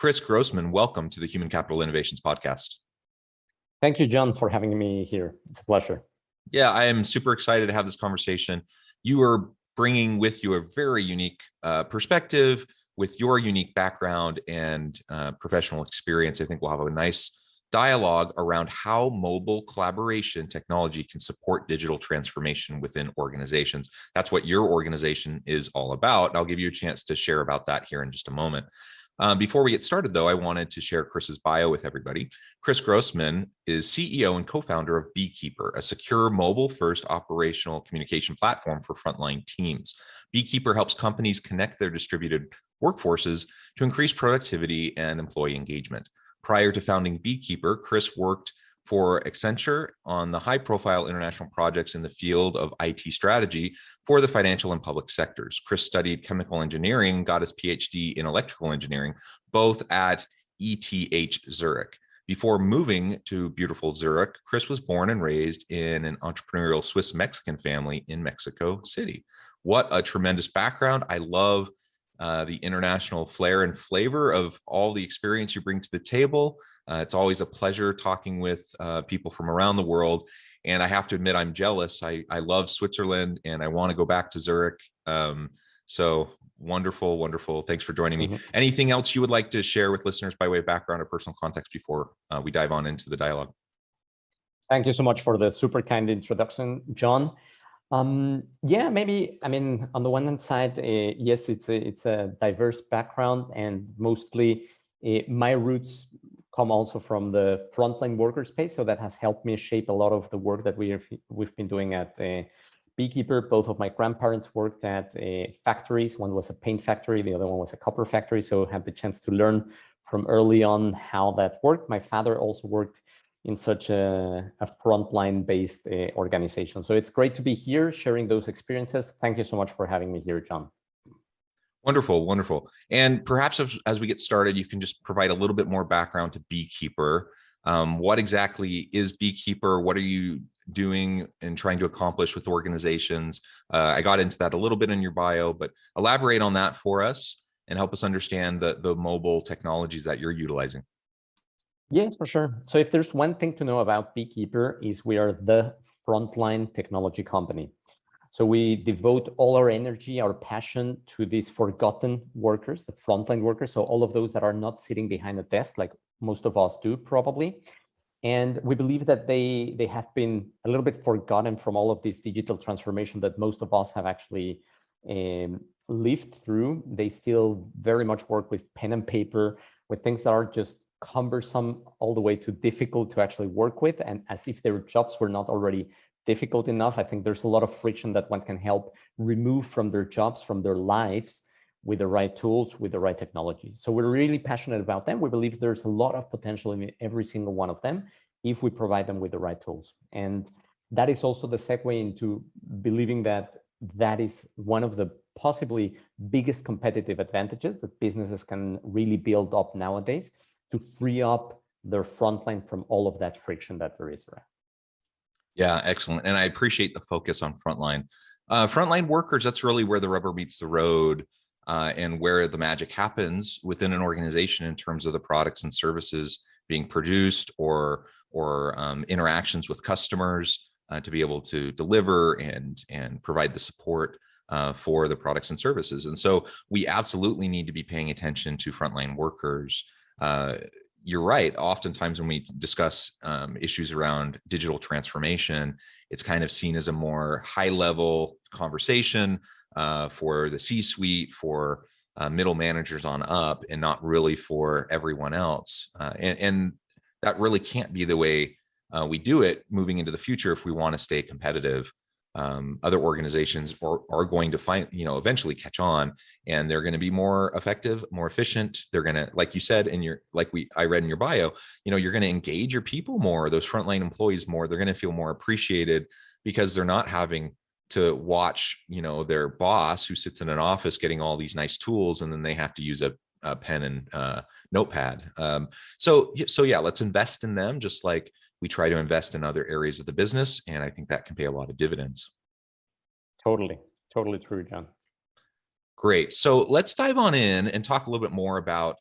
Chris Grossmann, welcome to the Human Capital Innovations Podcast. Thank you, John, for having me here. It's a pleasure. Yeah, I am super excited to have this conversation. You are bringing with you a very unique perspective with your unique background and professional experience. I think we'll have a nice dialogue around how mobile collaboration technology can support digital transformation within organizations. That's what your organization is all about. And I'll give you a chance to share about that here in just a moment. Before we get started, though, I wanted to share Chris's bio with everybody. Chris Grossmann is CEO and co-founder of Beekeeper, a secure mobile-first operational communication platform for frontline teams. Beekeeper helps companies connect their distributed workforces to increase productivity and employee engagement. Prior to founding Beekeeper, Chris worked for Accenture on the high-profile international projects in the field of IT strategy for the financial and public sectors. Chris studied chemical engineering, got his PhD in electrical engineering, both at ETH Zurich. Before moving to beautiful Zurich, Chris was born and raised in an entrepreneurial Swiss-Mexican family in Mexico City. What a tremendous background. I love the international flair and flavor of all the experience you bring to the table. It's always a pleasure talking with people from around the world. And I have to admit, I'm jealous. I love Switzerland and I want to go back to Zurich. So wonderful, wonderful. Thanks for joining me. Anything else you would like to share with listeners by way of background or personal context before we dive on into the dialogue? Thank you so much for the super kind introduction, John. Yeah, maybe, I mean, on the one hand side, yes, it's a diverse background, and mostly my roots come also from the frontline worker space. So that has helped me shape a lot of the work that we've been doing at Beekeeper. Both of my grandparents worked at factories. One was a paint factory, the other one was a copper factory. So I had the chance to learn from early on how that worked. My father also worked in such a frontline based organization. So it's great to be here sharing those experiences. Thank you so much for having me here, John. Wonderful, wonderful. And perhaps as we get started, you can just provide a little bit more background to Beekeeper. What exactly is Beekeeper? What are you doing and trying to accomplish with organizations? I got into that a little bit in your bio, but elaborate on that for us and help us understand the mobile technologies that you're utilizing. Yes, for sure. So if there's one thing to know about Beekeeper is we are the frontline technology company. So we devote all our energy, our passion to these forgotten workers, the frontline workers. So all of those that are not sitting behind a desk like most of us do probably. And we believe that they have been a little bit forgotten from all of this digital transformation that most of us have actually lived through. They still very much work with pen and paper, with things that are just cumbersome all the way to difficult to actually work with, and as if their jobs were not already difficult enough. I think there's a lot of friction that one can help remove from their jobs, from their lives, with the right tools, with the right technology. So we're really passionate about them. We believe there's a lot of potential in every single one of them if we provide them with the right tools. And that is also the segue into believing that that is one of the possibly biggest competitive advantages that businesses can really build up nowadays, to free up their frontline from all of that friction that there is around. Yeah, excellent. And I appreciate the focus on frontline. Frontline workers, that's really where the rubber meets the road and where the magic happens within an organization in terms of the products and services being produced or interactions with customers to be able to deliver and provide the support for the products and services. And so we absolutely need to be paying attention to frontline workers. You're right. Oftentimes when we discuss issues around digital transformation, it's kind of seen as a more high-level conversation for the C-suite, for middle managers on up, and not really for everyone else. And that really can't be the way we do it moving into the future if we want to stay competitive. Other organizations are going to eventually catch on, and they're going to be more effective, more efficient. They're going to, like you said, I read in your bio, you're going to engage your people more, those frontline employees more. They're going to feel more appreciated because they're not having to watch, their boss who sits in an office getting all these nice tools, and then they have to use a pen and notepad. So yeah, let's invest in them just like we try to invest in other areas of the business. And I think that can pay a lot of dividends. Totally true, John. Great. So let's dive on in and talk a little bit more about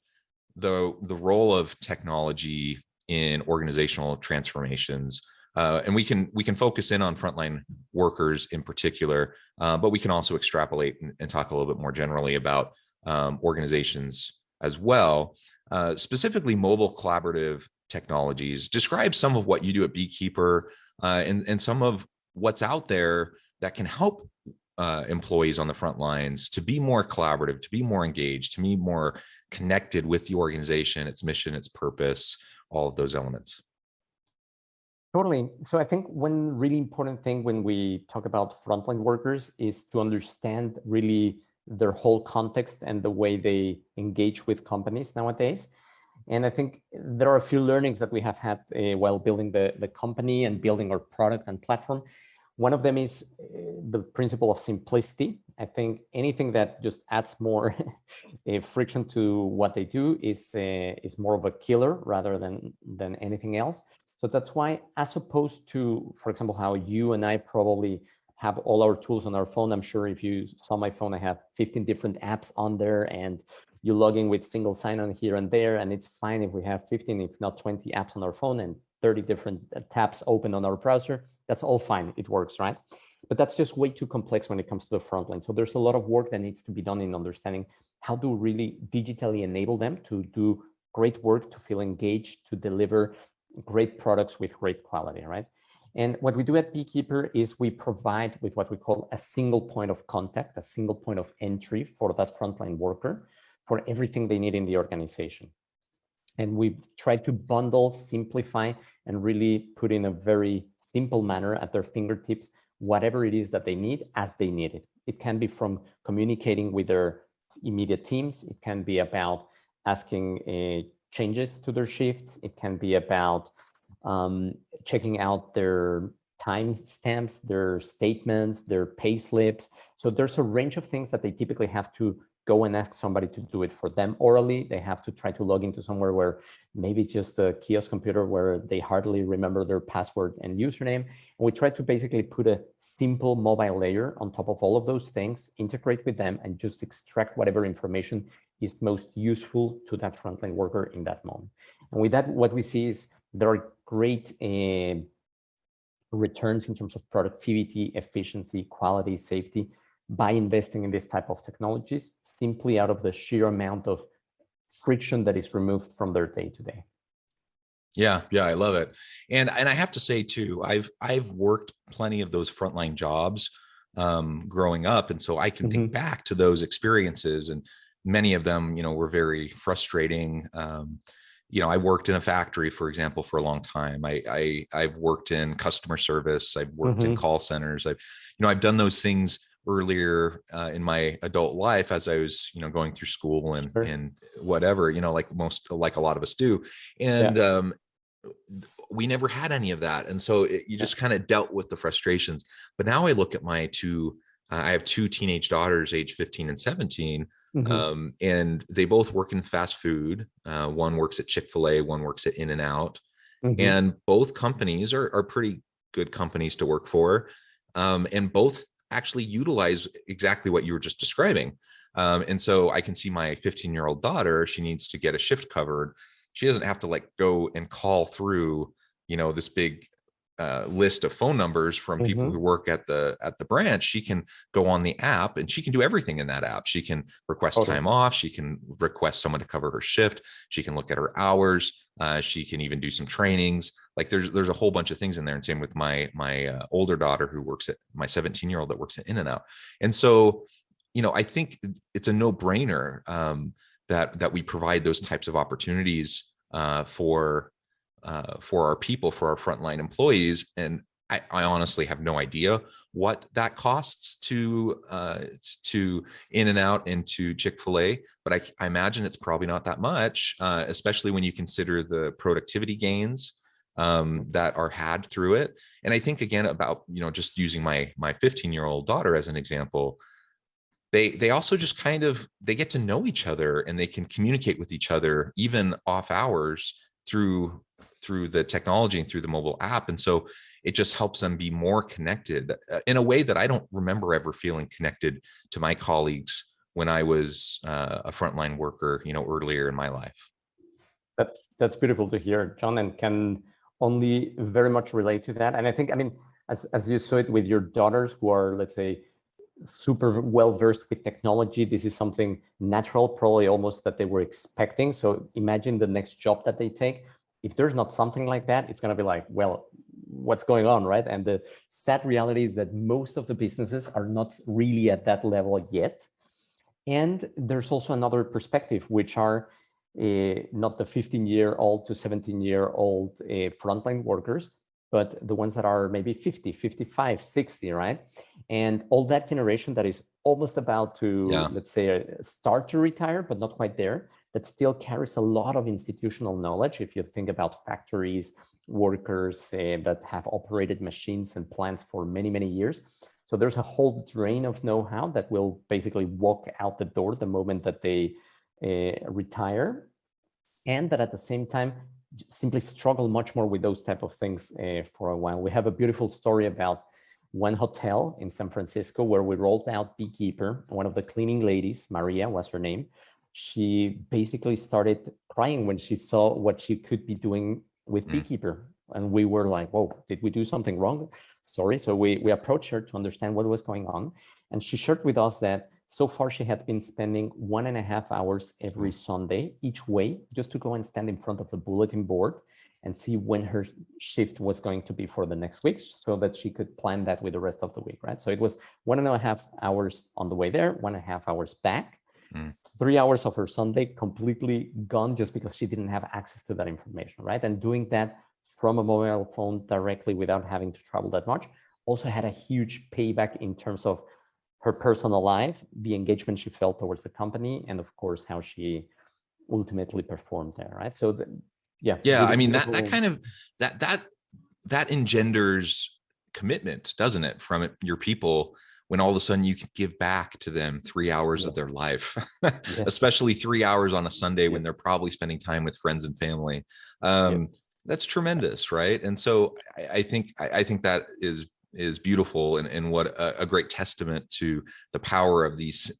the role of technology in organizational transformations. And we can focus in on frontline workers in particular, but we can also extrapolate and talk a little bit more generally about organizations as well. Specifically, mobile collaborative technologies. Describe some of what you do at Beekeeper, and some of what's out there that can help employees on the front lines to be more collaborative, to be more engaged, to be more connected with the organization, its mission, its purpose, all of those elements. Totally. So I think one really important thing when we talk about frontline workers is to understand really their whole context and the way they engage with companies nowadays. And I think there are a few learnings that we have had while building the company and building our product and platform. One of them is the principle of simplicity. I think anything that just adds more friction to what they do is more of a killer rather than anything else. So that's why, as opposed to, for example, how you and I probably have all our tools on our phone. I'm sure if you saw my phone, I have 15 different apps on there, and you log in with single sign-on here and there, and it's fine if we have 15, if not 20 apps on our phone and 30 different tabs open on our browser. That's all fine. It works, right? But that's just way too complex when it comes to the front line. So there's a lot of work that needs to be done in understanding how to really digitally enable them to do great work, to feel engaged, to deliver great products with great quality, right? And what we do at Beekeeper is we provide with what we call a single point of contact, a single point of entry for that frontline worker for everything they need in the organization. And we try to bundle, simplify, and really put in a very simple manner at their fingertips whatever it is that they need as they need it. It can be from communicating with their immediate teams. It can be about asking changes to their shifts. It can be about checking out their time stamps, their statements, their pay slips. So there's a range of things that they typically have to go and ask somebody to do it for them orally. They have to try to log into somewhere where maybe it's just a kiosk computer where they hardly remember their password and username. And we try to basically put a simple mobile layer on top of all of those things, integrate with them, and just extract whatever information is most useful to that frontline worker in that moment. And with that, what we see is there are great returns in terms of productivity, efficiency, quality, safety by investing in this type of technologies, simply out of the sheer amount of friction that is removed from their day-to-day. Yeah, I love it. And I have to say too, I've worked plenty of those frontline jobs growing up. And so I can think back to those experiences, and many of them, were very frustrating. I worked in a factory, for example, for a long time. I've worked in customer service. I've worked in call centers. I've done those things earlier in my adult life as I was, going through school and whatever, like a lot of us do. And we never had any of that. And so you just kind of dealt with the frustrations. But now I look at my I have two teenage daughters, age 15 and 17. And they both work in fast food. One works at Chick-fil-A, one works at In-N-Out. And both companies are pretty good companies to work for. And both actually utilize exactly what you were just describing. And so I can see my 15-year-old daughter, she needs to get a shift covered. She doesn't have to go and call through, this big list of phone numbers from people who work at the branch. She can go on the app and she can do everything in that app. She can request time off. She can request someone to cover her shift. She can look at her hours. She can even do some trainings. There's a whole bunch of things in there. And same with my older daughter who works at my 17-year-old that works at In-N-Out. And so, I think it's a no-brainer that we provide those types of opportunities for our people, for our frontline employees. And I honestly have no idea what that costs to In-N-Out and to Chick-fil-A, but I imagine it's probably not that much, especially when you consider the productivity gains that are had through it. And I think again about, just using my 15-year-old daughter as an example, they also just they get to know each other and they can communicate with each other even off hours through the technology and through the mobile app. And so it just helps them be more connected in a way that I don't remember ever feeling connected to my colleagues when I was a frontline worker, earlier in my life. That's beautiful to hear, John, and can only very much relate to that. And I think, I mean, as you saw it with your daughters who are, let's say, super well versed with technology, this is something natural, probably almost that they were expecting. So imagine the next job that they take. If there's not something like that, it's going to be like, well, what's going on, right? And the sad reality is that most of the businesses are not really at that level yet. And there's also another perspective, which are not the 15-year-old to 17-year-old frontline workers, but the ones that are maybe 50, 55, 60, right? And all that generation that is almost about to, let's say, start to retire, but not quite there, that still carries a lot of institutional knowledge. If you think about factories, workers that have operated machines and plants for many, many years. So there's a whole drain of know-how that will basically walk out the door the moment that they retire, and that at the same time simply struggle much more with those type of things for a while. We have a beautiful story about one hotel in San Francisco where we rolled out Beekeeper. One of the cleaning ladies, Maria was her name, she basically started crying when she saw what she could be doing with Beekeeper. And we were like, whoa, did we do something wrong? Sorry. So we approached her to understand what was going on. And she shared with us that so far she had been spending 1.5 hours every Sunday each way just to go and stand in front of the bulletin board and see when her shift was going to be for the next week so that she could plan that with the rest of the week, right? So it was 1.5 hours on the way there, 1.5 hours back. 3 hours of her Sunday completely gone just because she didn't have access to that information, right? And doing that from a mobile phone directly without having to travel that much also had a huge payback in terms of her personal life, the engagement she felt towards the company, and of course, how she ultimately performed there, right? So, I mean, that kind of, that engenders commitment, doesn't it, from your people, when all of a sudden you can give back to them 3 hours of their life, especially 3 hours on a Sunday when they're probably spending time with friends and family. That's tremendous, right? And so I think that is beautiful, and what a great testament to the power of these,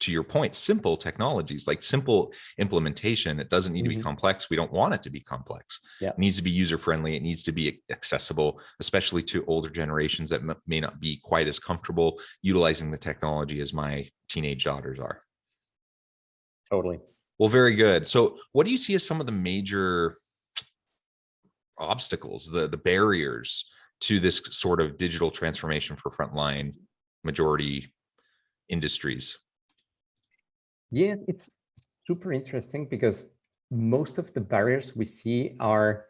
to your point, simple technologies, like simple implementation. It doesn't need to be complex. We don't want it to be complex. It needs to be user-friendly. It needs to be accessible, especially to older generations that may not be quite as comfortable utilizing the technology as my teenage daughters are. Totally. Well, very good. So what do you see as some of the major obstacles, the barriers to this sort of digital transformation for frontline majority industries? Yes, it's super interesting because most of the barriers we see are,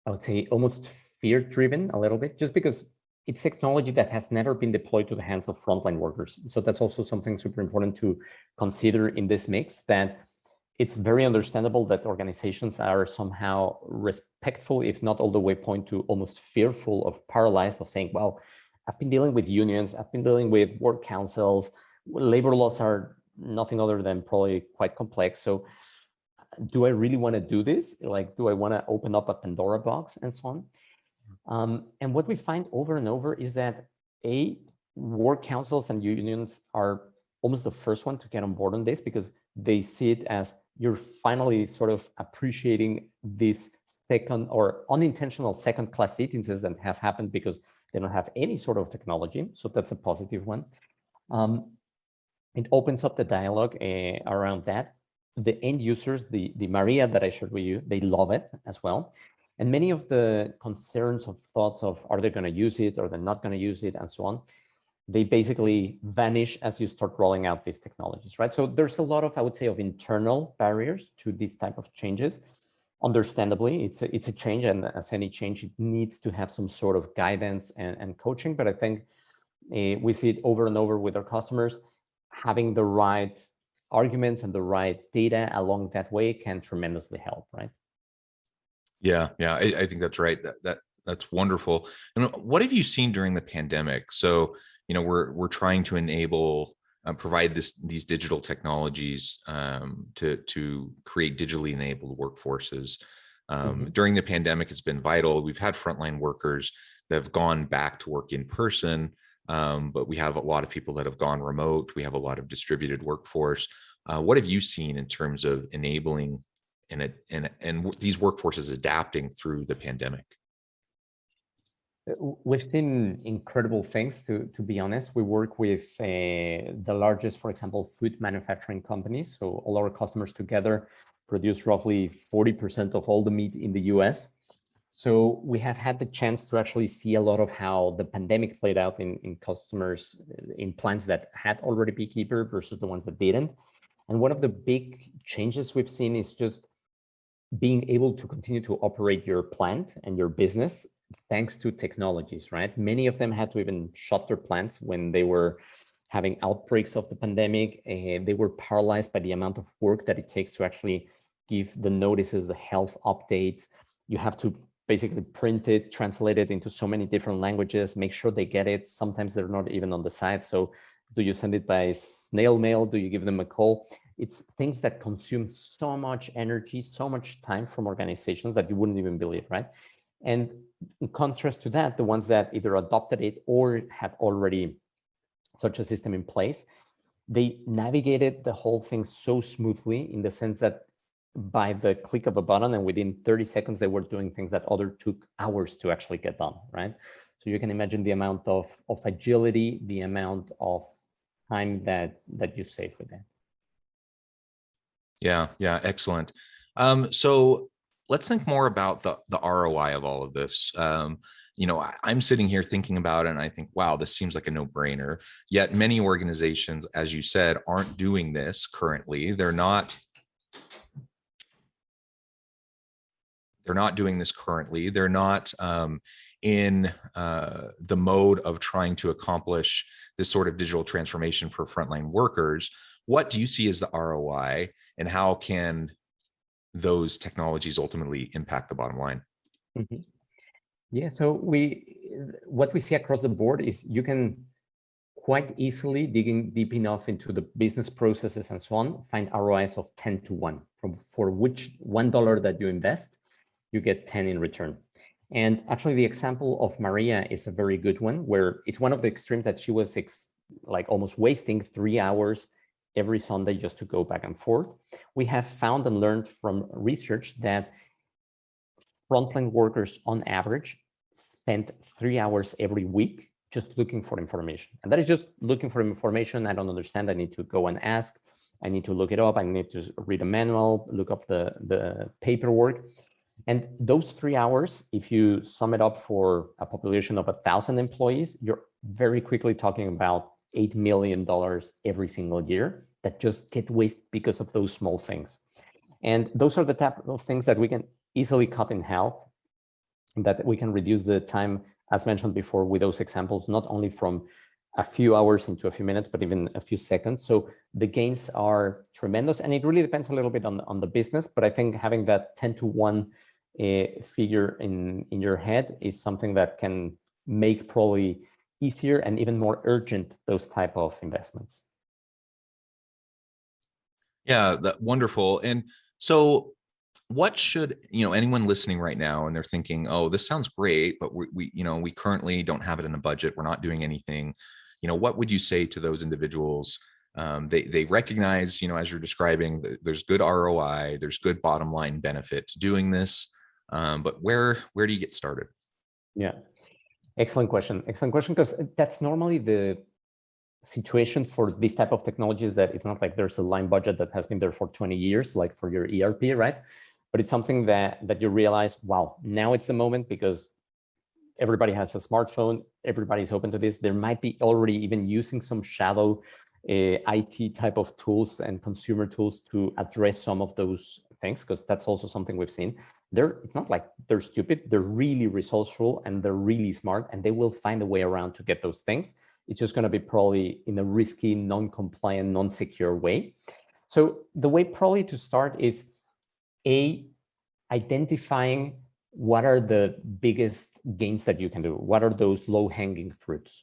I would say, almost fear-driven a little bit, just because it's technology that has never been deployed to the hands of frontline workers. So that's also something super important to consider in this mix, that it's very understandable that organizations are somehow respectful, if not all the way point to almost fearful of paralyzed of saying, well, I've been dealing with unions, I've been dealing with work councils, labor laws are nothing other than probably quite complex. So do I really want to do this? Like, do I want to open up a Pandora box and so on? And what we find over and over is that work councils and unions are almost the first one to get on board on this, because they see it as you're finally sort of appreciating this second or unintentional second-class citizens that have happened because they don't have any sort of technology. So that's a positive one. It opens up the dialogue around that. The end users, the Maria that I shared with you, they love it as well. And many of the concerns of thoughts of, are they going to use it or they're not going to use it and so on, they basically vanish as you start rolling out these technologies, right? So there's a lot of, I would say, of internal barriers to these type of changes. Understandably, it's a change, and as any change, it needs to have some sort of guidance and coaching. But I think we see it over and over with our customers. Having the right arguments and the right data along that way can tremendously help, right? Yeah, I think that's right. That's wonderful. And what have you seen during the pandemic? So, we're trying to enable, provide these digital technologies to create digitally enabled workforces. During the pandemic, it's been vital. We've had frontline workers that have gone back to work in person, but we have a lot of people that have gone remote. We have a lot of distributed workforce. What have you seen in terms of enabling these workforces adapting through the pandemic? We've seen incredible things, to be honest. We work with the largest, for example, food manufacturing companies. So all our customers together produce roughly 40% of all the meat in the US. So we have had the chance to actually see a lot of how the pandemic played out in customers, in plants that had already beekeeper versus the ones that didn't. And one of the big changes we've seen is just being able to continue to operate your plant and your business thanks to technologies, right? Many of them had to even shut their plants when they were having outbreaks of the pandemic. They were paralyzed by the amount of work that it takes to actually give the notices, the health updates. You have to basically print it, translate it into so many different languages, make sure they get it. Sometimes they're not even on the site. So do you send it by snail mail? Do you give them a call? It's things that consume so much energy, so much time from organizations that you wouldn't even believe, right? And in contrast to that, the ones that either adopted it or had already such a system in place, they navigated the whole thing so smoothly in the sense that by the click of a button and within 30 seconds, they were doing things that other took hours to actually get done, right? So you can imagine the amount of agility, the amount of time that you save with that. Yeah, excellent. So let's think more about the ROI of all of this. I'm sitting here thinking about it and I think, wow, this seems like a no-brainer. Yet many organizations, as you said, aren't doing this currently. They're not doing this currently. They're not in the mode of trying to accomplish this sort of digital transformation for frontline workers. What do you see as the ROI, and how can those technologies ultimately impact the bottom line? Mm-hmm. Yeah, so what we see across the board is you can quite easily, digging deep enough into the business processes and so on, find ROIs of 10 to 1. For which $1 that you invest, you get 10 in return. And actually the example of Maria is a very good one, where it's one of the extremes that she was like almost wasting 3 hours every Sunday just to go back and forth. We have found and learned from research that frontline workers on average spend 3 hours every week just looking for information. And that is just looking for information. I don't understand. I need to go and ask. I need to look it up. I need to read a manual, look up the paperwork. And those 3 hours, if you sum it up for a population of 1,000 employees, you're very quickly talking about $8 million every single year that just get wasted because of those small things. And those are the type of things that we can easily cut in half, that we can reduce the time, as mentioned before, with those examples, not only from a few hours into a few minutes, but even a few seconds. So the gains are tremendous, and it really depends a little bit on the business. But I think having that 10 to 1 figure in your head is something that can make probably easier and even more urgent those type of investments. Yeah, wonderful. And so what should, anyone listening right now and they're thinking, oh, this sounds great, but we currently don't have it in the budget. We're not doing anything. What would you say to those individuals? They recognize, as you're describing, there's good ROI, there's good bottom line benefit to doing this. But where do you get started? Yeah, excellent question. Excellent question, because that's normally the situation for this type of technologies, that it's not like there's a line budget that has been there for 20 years, like for your ERP, right? But it's something that you realize, wow, now it's the moment, because everybody has a smartphone, everybody's open to this. There might be already even using some shadow IT type of tools and consumer tools to address some of those things, because that's also something we've seen. It's not like they're stupid, they're really resourceful and they're really smart, and they will find a way around to get those things. It's just going to be probably in a risky, non-compliant, non-secure way. So the way probably to start is identifying what are the biggest gains that you can do. What are those low-hanging fruits?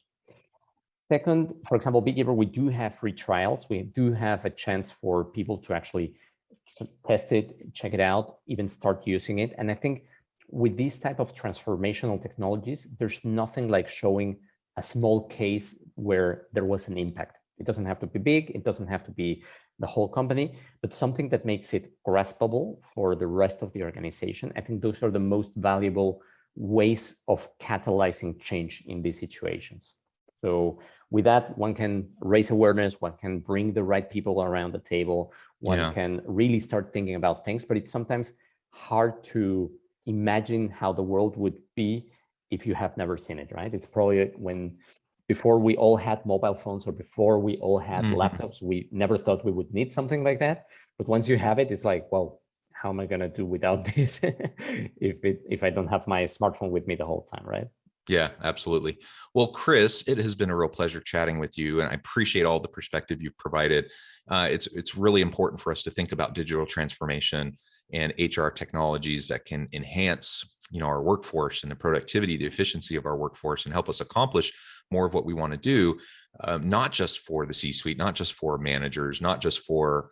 Second, for example, Beekeeper, we do have free trials. We do have a chance for people to actually test it, check it out, even start using it. And I think with these type of transformational technologies, there's nothing like showing a small case where there was an impact. It doesn't have to be big. It doesn't have to be the whole company, but something that makes it graspable for the rest of the organization. I think those are the most valuable ways of catalyzing change in these situations. So with that, one can raise awareness, one can bring the right people around the table, one can really start thinking about things, but it's sometimes hard to imagine how the world would be if you have never seen it, right? It's probably before we all had mobile phones or before we all had laptops, we never thought we would need something like that. But once you have it, it's like, well, how am I going to do without this if I don't have my smartphone with me the whole time, right? Yeah, absolutely. Well, Chris, it has been a real pleasure chatting with you, and I appreciate all the perspective you've provided. It's really important for us to think about digital transformation and HR technologies that can enhance, our workforce and the productivity, the efficiency of our workforce, and help us accomplish more of what we want to do, not just for the C-suite, not just for managers, not just for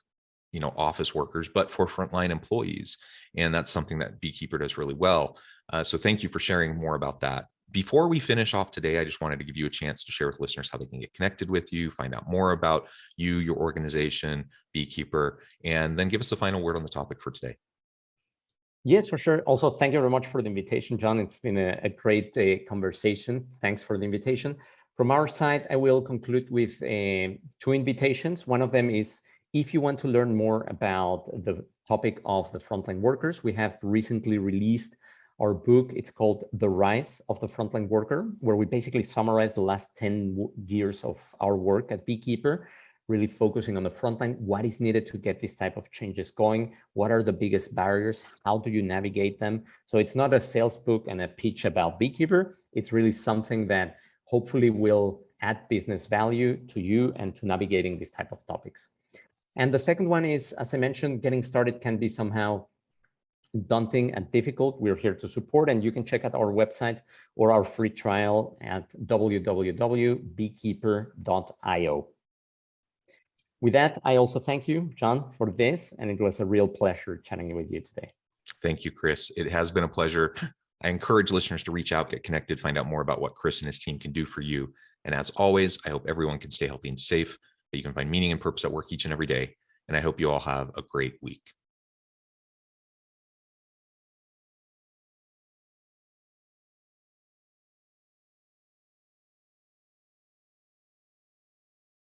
office workers, but for frontline employees. And that's something that Beekeeper does really well. So thank you for sharing more about that. Before we finish off today, I just wanted to give you a chance to share with listeners how they can get connected with you, find out more about you, your organization, Beekeeper, and then give us a final word on the topic for today. Yes, for sure. Also, thank you very much for the invitation, John. It's been a great conversation. Thanks for the invitation. From our side, I will conclude with two invitations. One of them is, if you want to learn more about the topic of the frontline workers, we have recently released our book. It's called The Rise of the Frontline Worker, where we basically summarize the last 10 years of our work at Beekeeper, really focusing on the frontline, what is needed to get this type of changes going, what are the biggest barriers, how do you navigate them? So it's not a sales book and a pitch about Beekeeper. It's really something that hopefully will add business value to you and to navigating these type of topics. And the second one is, as I mentioned, getting started can be somehow daunting and difficult. We're here to support, and you can check out our website or our free trial at www.beekeeper.io. With that, I also thank you, John, for this, and it was a real pleasure chatting with you today. Thank you, Chris. It has been a pleasure. I encourage listeners to reach out, get connected, find out more about what Chris and his team can do for you. And as always, I hope everyone can stay healthy and safe, that you can find meaning and purpose at work each and every day. And I hope you all have a great week.